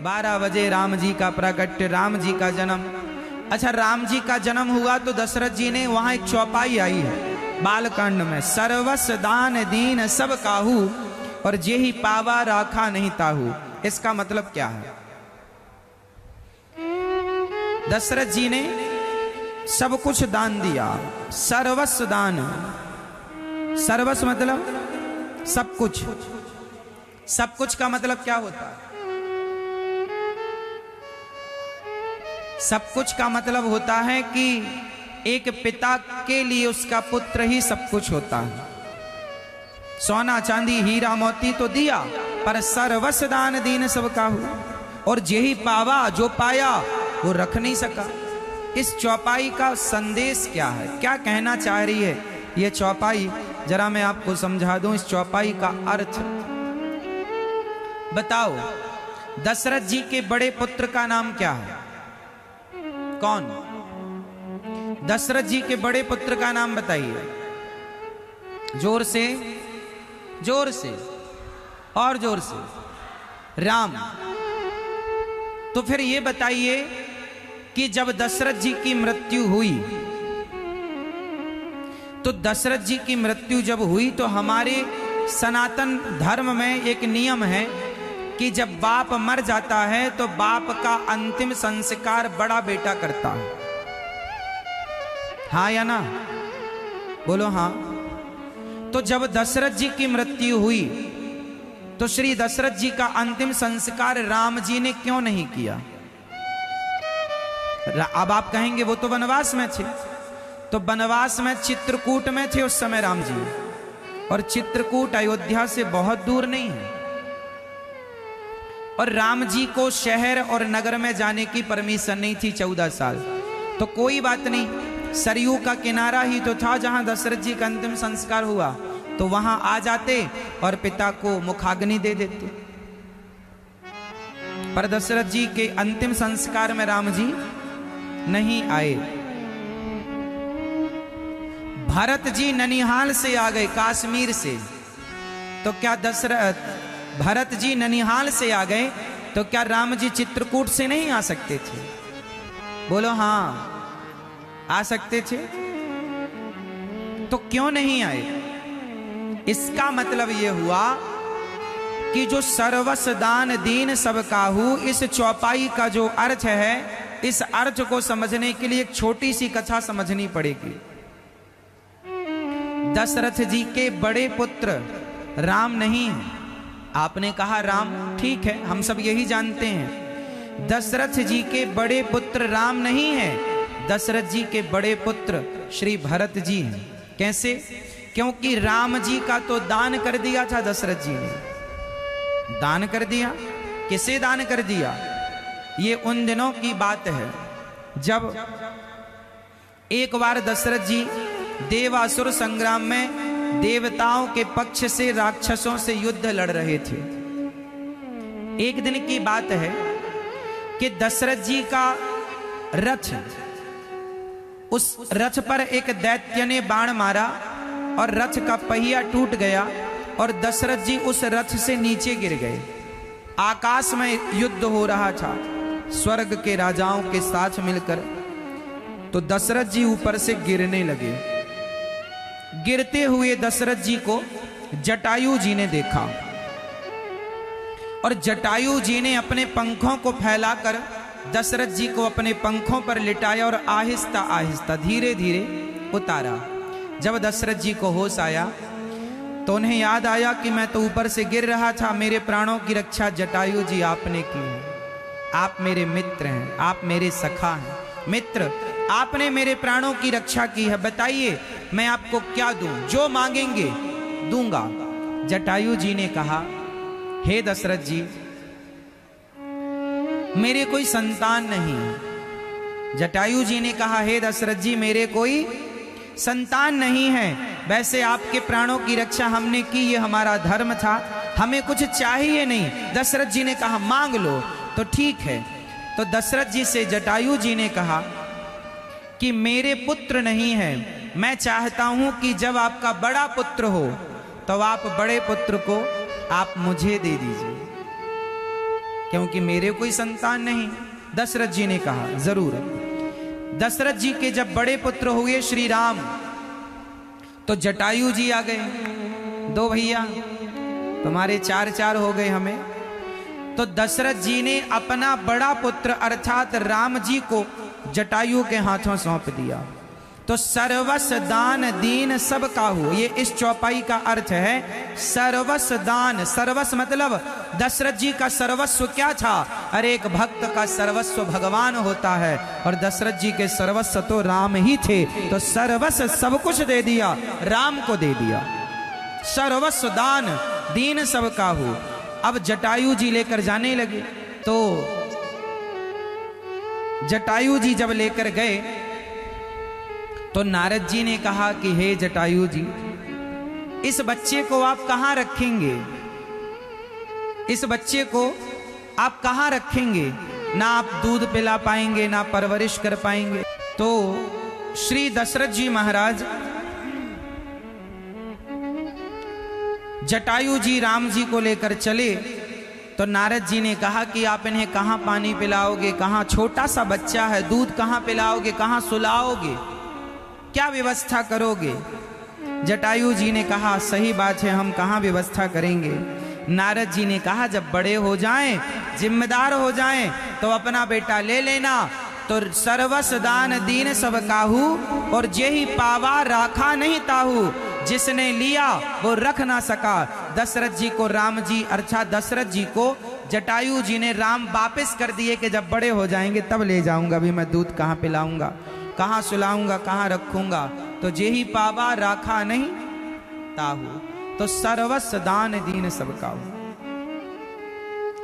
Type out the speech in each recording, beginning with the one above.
12 बजे राम जी का प्रकट, राम जी का जन्म। अच्छा, राम जी का जन्म हुआ तो दशरथ जी ने वहां एक चौपाई आई है बालकांड में, सर्वस दान दीन सब काहू और जेहि पावा राखा नहीं ताहू। इसका मतलब क्या है? दशरथ जी ने सब कुछ दान दिया, सर्वस्व दान। सर्वस्व मतलब सब कुछ। सब कुछ का मतलब क्या होता है? सब कुछ का मतलब होता है कि एक पिता के लिए उसका पुत्र ही सब कुछ होता है। सोना चांदी हीरा मोती तो दिया, पर सर्वस्व दान दीन सब काहू और जेहि पावा, जो पाया वो रख नहीं सका। इस चौपाई का संदेश क्या है? क्या कहना चाह रही है ये चौपाई? जरा मैं आपको समझा दूं इस चौपाई का अर्थ। बताओ, दशरथ जी के बड़े पुत्र का नाम क्या है? कौन? दशरथ जी के बड़े पुत्र का नाम बताइए, जोर से, जोर से और जोर से। राम। तो फिर ये बताइए कि जब दशरथ जी की मृत्यु हुई, तो दशरथ जी की मृत्यु जब हुई तो हमारे सनातन धर्म में एक नियम है कि जब बाप मर जाता है तो बाप का अंतिम संस्कार बड़ा बेटा करता है। हाँ या ना? बोलो हाँ। तो जब दशरथ जी की मृत्यु हुई तो श्री दशरथ जी का अंतिम संस्कार राम जी ने क्यों नहीं किया? अब आप कहेंगे वो तो वनवास में थे। तो वनवास में चित्रकूट में थे उस समय राम जी, और चित्रकूट अयोध्या से बहुत दूर नहीं है। और राम जी को शहर और नगर में जाने की परमिशन नहीं थी 14 साल। तो कोई बात नहीं, सरयू का किनारा ही तो था जहां दशरथ जी का अंतिम संस्कार हुआ, तो वहां आ जाते और पिता को मुखाग्नि दे देते। पर दशरथ जी के अंतिम संस्कार में राम जी नहीं आए। भरत जी ननिहाल से आ गए, कश्मीर से। तो क्या भरत जी ननिहाल से आ गए तो क्या राम जी चित्रकूट से नहीं आ सकते थे? बोलो हाँ, आ सकते थे। तो क्यों नहीं आए? इसका मतलब यह हुआ कि जो सर्वस्व दान दीन सब काहू, इस चौपाई का जो अर्थ है, इस अर्थ को समझने के लिए एक छोटी सी कथा समझनी पड़ेगी। दशरथ जी के बड़े पुत्र राम नहीं है। आपने कहा राम, ठीक है, हम सब यही जानते हैं। दशरथ जी के बड़े पुत्र राम नहीं है, दशरथ जी के बड़े पुत्र श्री भरत जी हैं। कैसे? क्योंकि राम जी का तो दान कर दिया था दशरथ जी ने। दान कर दिया। किसे दान कर दिया? ये उन दिनों की बात है जब एक बार दशरथ जी देवासुर संग्राम में देवताओं के पक्ष से राक्षसों से युद्ध लड़ रहे थे। एक दिन की बात है कि दशरथ जी का रथ, उस रथ पर एक दैत्य ने बाण मारा और रथ का पहिया टूट गया और दशरथ जी उस रथ से नीचे गिर गए। आकाश में युद्ध हो रहा था स्वर्ग के राजाओं के साथ मिलकर। तो दशरथ जी ऊपर से गिरने लगे। गिरते हुए दशरथ जी को जटायु जी ने देखा और जटायु जी ने अपने पंखों को फैलाकर दशरथ जी को अपने पंखों पर लिटाया और आहिस्ता आहिस्ता धीरे धीरे उतारा। जब दशरथ जी को होश आया तो उन्हें याद आया कि मैं तो ऊपर से गिर रहा था, मेरे प्राणों की रक्षा जटायु जी आपने की है। आप मेरे मित्र हैं, आप मेरे सखा हैं। मित्र, आपने मेरे प्राणों की रक्षा की है, बताइए मैं आपको क्या दूं? जो मांगेंगे दूंगा। जटायु जी ने कहा, हे दशरथ जी, मेरे कोई संतान नहीं है। जटायु जी ने कहा, हे दशरथ जी, मेरे कोई संतान नहीं है। वैसे आपके प्राणों की रक्षा हमने की, ये हमारा धर्म था, हमें कुछ चाहिए नहीं। दशरथ जी ने कहा, मांग लो। तो ठीक है। तो दशरथ जी से जटायु जी ने कहा कि मेरे पुत्र नहीं है, मैं चाहता हूं कि जब आपका बड़ा पुत्र हो तो आप बड़े पुत्र को आप मुझे दे दीजिए। क्योंकि मेरे कोई संतान नहीं। दशरथ जी ने कहा जरूर। दशरथ जी के जब बड़े पुत्र हुए श्री राम, तो जटायु जी आ गए। दो भैया तुम्हारे चार चार हो गए हमें। तो दशरथ जी ने अपना बड़ा पुत्र अर्थात राम जी को जटायु के हाथों सौंप दिया। तो सर्वस दान दीन सब काहू, ये इस चौपाई का अर्थ है। सर्वस दान, सर्वस मतलब दशरथ जी का सर्वस्व क्या था? अरे एक भक्त का सर्वस्व भगवान होता है, और दशरथ जी के सर्वस्व तो राम ही थे। तो सर्वस सब कुछ दे दिया, राम को दे दिया। सर्वस्व दान दीन सब काहू। अब जटायु जी लेकर जाने लगे। तो जटायु जी जब लेकर गए तो नारद जी ने कहा कि हे जटायु जी, इस बच्चे को आप कहां रखेंगे? इस बच्चे को आप कहां रखेंगे? ना आप दूध पिला पाएंगे, ना परवरिश कर पाएंगे। तो श्री दशरथ जी महाराज जटायु जी राम जी को लेकर चले। तो नारद जी ने कहा कि आप इन्हें कहां पानी पिलाओगे? कहां, छोटा सा बच्चा है, दूध कहां पिलाओगे? कहां सुलाओगे? क्या व्यवस्था करोगे? जटायु जी ने कहा सही बात है, हम कहां व्यवस्था करेंगे। नारद जी ने कहा जब बड़े हो जाएं, जिम्मेदार हो जाएं, तो अपना बेटा ले लेना। तो सर्वस दान दीन सब काहू, और जेहि पावा राखा नहीं ताहू। जिसने लिया वो रख ना सका। दशरथ जी को राम जी अर्थात दशरथ जी को जटायु जी ने राम वापस कर दिए कि जब बड़े हो जाएंगे तब ले जाऊंगा। अभी मैं दूध कहाँ पिलाऊंगा, कहाँ सुलाऊंगा, कहाँ रखूंगा। तो जेहि पावा राखा नहीं ताहू। तो सर्वस्व दान दीन सब काहू,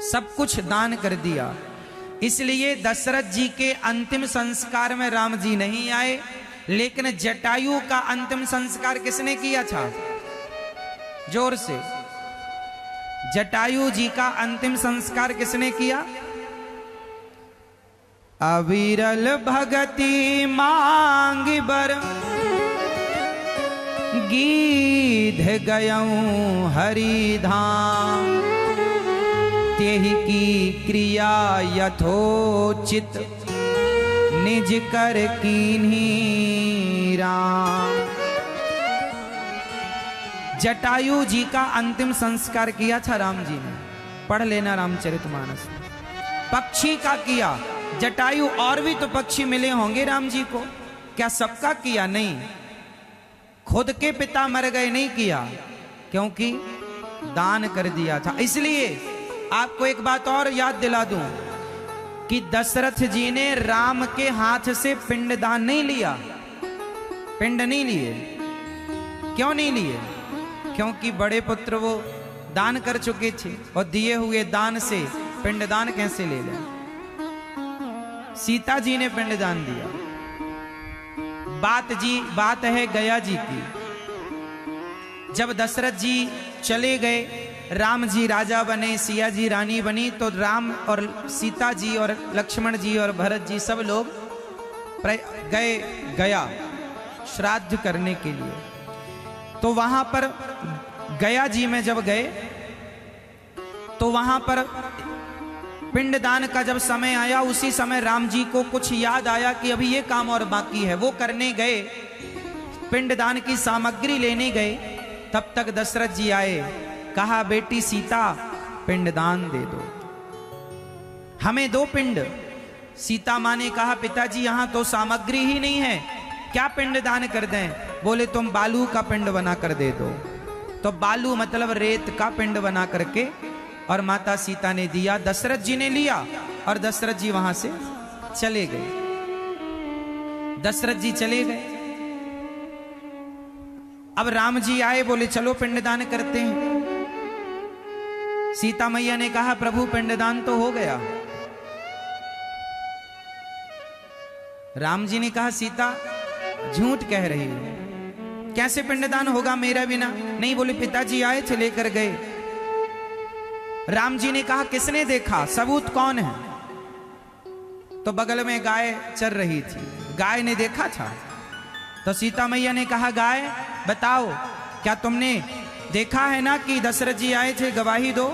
सब कुछ दान कर दिया। इसलिए दशरथ जी के अंतिम संस्कार में राम जी नहीं आए, लेकिन जटायु का अंतिम संस्कार किसने किया था? जोर से। जटायु जी का अंतिम संस्कार किसने किया? अविरल भगति मांग बर गीध गयऊं हरि धाम। तेहि की क्रिया यथोचित निज कर कीन्ही राम। जटायु जी का अंतिम संस्कार किया था राम जी ने, पढ़ लेना रामचरितमानस। पक्षी का किया जटायु, और भी तो पक्षी मिले होंगे राम जी को, क्या सबका किया? नहीं। खुद के पिता मर गए, नहीं किया, क्योंकि दान कर दिया था। इसलिए आपको एक बात और याद दिला दूं कि दशरथ जी ने राम के हाथ से पिंड दान नहीं लिया, पिंड नहीं लिए। क्यों नहीं लिए? क्योंकि बड़े पुत्र वो दान कर चुके थे, और दिए हुए दान से पिंड दान कैसे ले लें? सीता जी ने पिंड दान दिया। बात है गया जी की। जब दशरथ जी चले गए, राम जी राजा बने, सिया जी रानी बनी, तो राम और सीता जी और लक्ष्मण जी और भरत जी सब लोग गए गया श्राद्ध करने के लिए। तो वहां पर गया जी में जब गए तो वहां पर पिंडदान का जब समय आया, उसी समय राम जी को कुछ याद आया कि अभी ये काम और बाकी है। वो करने गए, पिंडदान की सामग्री लेने गए। तब तक दशरथ जी आए, कहा बेटी सीता पिंडदान दे दो, हमें दो पिंड। सीता माँ ने कहा पिताजी यहाँ तो सामग्री ही नहीं है, क्या पिंडदान कर दें? बोले तुम बालू का पिंड बना कर दे दो। तो बालू मतलब रेत का पिंड बना करके और माता सीता ने दिया। दशरथ जी ने लिया और दशरथ जी वहां से चले गए। दशरथ जी चले गए। अब राम जी आए, बोले चलो पिंडदान करते हैं। सीता मैया ने कहा प्रभु पिंडदान तो हो गया। राम जी ने कहा सीता झूठ कह रही है, कैसे पिंडदान होगा मेरा बिना? नहीं, बोले पिताजी आए थे लेकर गए। राम जी ने कहा किसने देखा, सबूत कौन है? तो बगल में गाय चर रही थी, गाय ने देखा था। तो सीता मैया ने कहा गाय बताओ, क्या तुमने देखा है ना कि दशरथ जी आए थे, गवाही दो।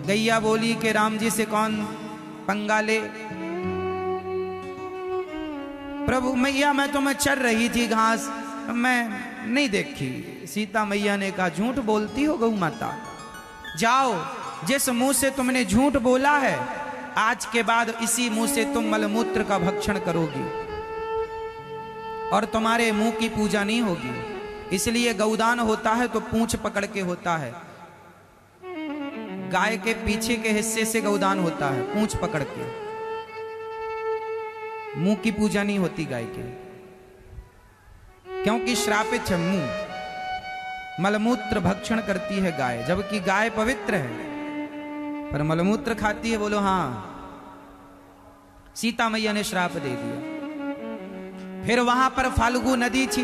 गैया बोली कि राम जी से कौन पंगा ले। प्रभु मैया मैं तो मैं चर रही थी घास, मैं नहीं देखी। सीता मैया ने कहा झूठ बोलती हो गौ माता, जाओ जिस मुंह से तुमने झूठ बोला है आज के बाद इसी मुंह से तुम मलमूत्र का भक्षण करोगी और तुम्हारे मुंह की पूजा नहीं होगी। इसलिए गौदान होता है तो पूंछ पकड़ के होता है, गाय के पीछे के हिस्से से गौदान होता है, पूंछ पकड़ के। मुंह की पूजा नहीं होती गाय के, क्योंकि श्रापित है मुंह, मलमूत्र भक्षण करती है गाय, जबकि गाय पवित्र है पर मलमूत्र खाती है। बोलो हाँ। सीता मैया ने श्राप दे दिया। फिर वहां पर फाल्गु नदी थी,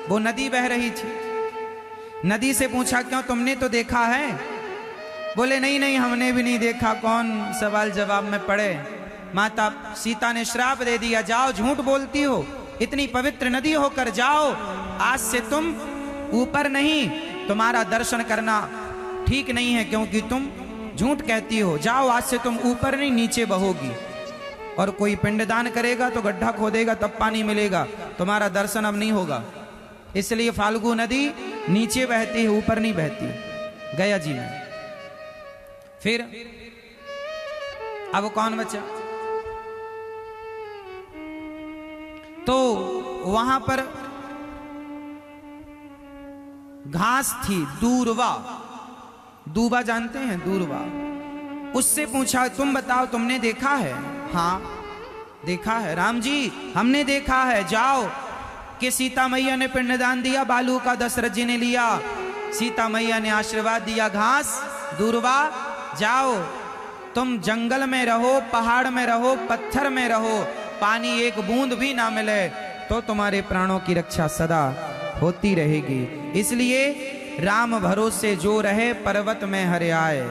वो नदी बह रही थी। नदी से पूछा क्यों तुमने तो देखा है? बोले नहीं नहीं हमने भी नहीं देखा। कौन सवाल जवाब में पड़े। माता सीता ने श्राप दे दिया, जाओ झूठ बोलती हो, इतनी पवित्र नदी होकर जाओ, आज से तुम ऊपर नहीं, तुम्हारा दर्शन करना ठीक नहीं है क्योंकि तुम झूठ कहती हो। जाओ आज से तुम ऊपर नहीं नीचे बहोगी, और कोई पिंडदान करेगा तो गड्ढा खोदेगा तब पानी मिलेगा, तुम्हारा दर्शन अब नहीं होगा। इसलिए फाल्गु नदी नीचे बहती है, ऊपर नहीं बहती। गया जी में फिर अब कौन बचा? तो वहां पर घास थी, दूर्वा, दूबा जानते हैं दूर्वा। उससे पूछा तुम बताओ तुमने देखा है? हाँ देखा है राम जी, हमने देखा है। जाओ कि सीता मैया ने पिंडदान दिया, बालू का दशरथ जी ने लिया। सीता मैया ने आशीर्वाद दिया, घास दूर्वा जाओ, तुम जंगल में रहो, पहाड़ में रहो, पत्थर में रहो, पानी एक बूंद भी ना मिले तो तुम्हारे प्राणों की रक्षा सदा होती रहेगी। इसलिए राम भरोसे जो रहे पर्वत में हरियाए,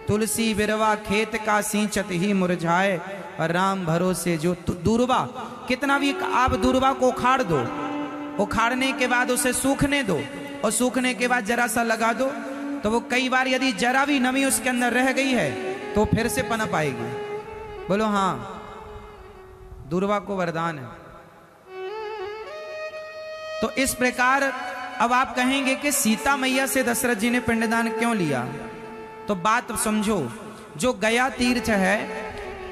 तुलसी बिरवा खेत का सींचत ही मुरझाए। और राम भरोसे जो दूर्वा, कितना भी आप दूर्वा को उखाड़ दो, उखाड़ने के बाद उसे सूखने दो, और सूखने के बाद जरा सा लगा दो, तो वो कई बार यदि जरा भी नमी उसके अंदर रह गई है तो फिर से पनप आएगी। बोलो हाँ, दूर्वा को वरदान है। तो इस प्रकार अब आप कहेंगे कि सीता मैया से दशरथ जी ने पिंडदान क्यों लिया? तो बात समझो, जो गया तीर्थ है,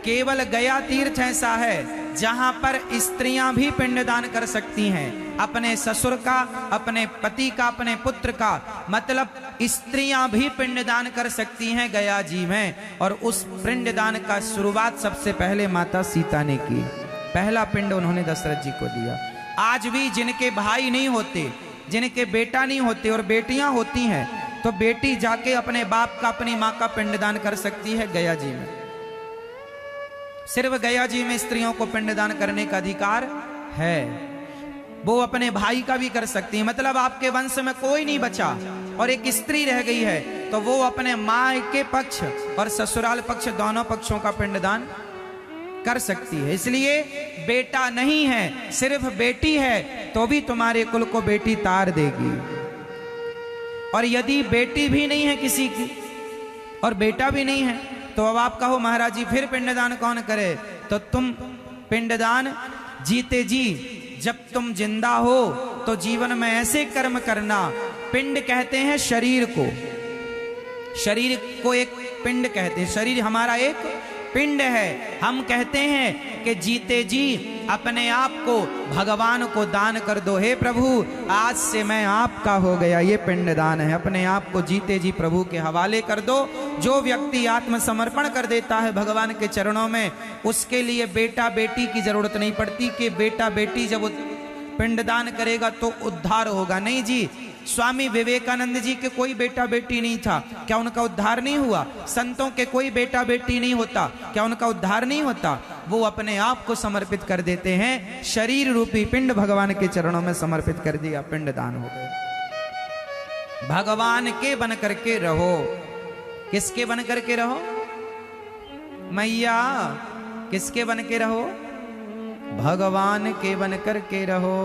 केवल गया तीर्थ ऐसा है जहां पर स्त्रियां भी पिंडदान कर सकती हैं, अपने ससुर का, अपने पति का, अपने पुत्र का, मतलब स्त्रियां भी पिंडदान कर सकती हैं गया जी में। और उस पिंडदान का शुरुआत सबसे पहले माता सीता ने की, पहला पिंड उन्होंने दशरथ जी को दिया। आज भी जिनके भाई नहीं होते, जिनके बेटा नहीं होते और बेटियां होती हैं, तो बेटी जाके अपने बाप का, अपनी मां का पिंडदान कर सकती है गया जी में। सिर्फ गया जी में स्त्रियों को पिंडदान करने का अधिकार है। वो अपने भाई का भी कर सकती है, मतलब आपके वंश में कोई नहीं बचा और एक स्त्री रह गई है, तो वो अपने मां के पक्ष और ससुराल पक्ष दोनों पक्षों का पिंडदान कर सकती है। इसलिए बेटा नहीं है, सिर्फ बेटी है तो भी तुम्हारे कुल को बेटी तार देगी। और यदि बेटी भी नहीं है किसी की और बेटा भी नहीं है, तो अब आप कहो महाराज जी फिर पिंडदान कौन करे? तो तुम पिंडदान जीते जी, जब तुम जिंदा हो तो जीवन में ऐसे कर्म करना। पिंड कहते हैं शरीर को, शरीर को एक पिंड कहते हैं, शरीर हमारा एक पिंड है। हम कहते हैं कि जीते जी अपने आप को भगवान को दान कर दो। हे प्रभु आज से मैं आपका हो गया, ये पिंडदान है। अपने आप को जीते जी प्रभु के हवाले कर दो। जो व्यक्ति आत्मसमर्पण कर देता है भगवान के चरणों में, उसके लिए बेटा बेटी की जरूरत नहीं पड़ती कि बेटा बेटी जब पिंडदान करेगा तो उद्धार होगा। नहीं जी, स्वामी विवेकानंद जी के कोई बेटा बेटी नहीं था, क्या उनका उद्धार नहीं हुआ? संतों के कोई बेटा बेटी नहीं होता, क्या उनका उद्धार नहीं होता? वो अपने आप को समर्पित कर देते हैं, शरीर रूपी पिंड भगवान के चरणों में समर्पित कर दिया, पिंडदान हो गए। भगवान के बन करके रहो। किसके बन करके रहो? मैया किसके बन के रहो? भगवान के बन करके रहो।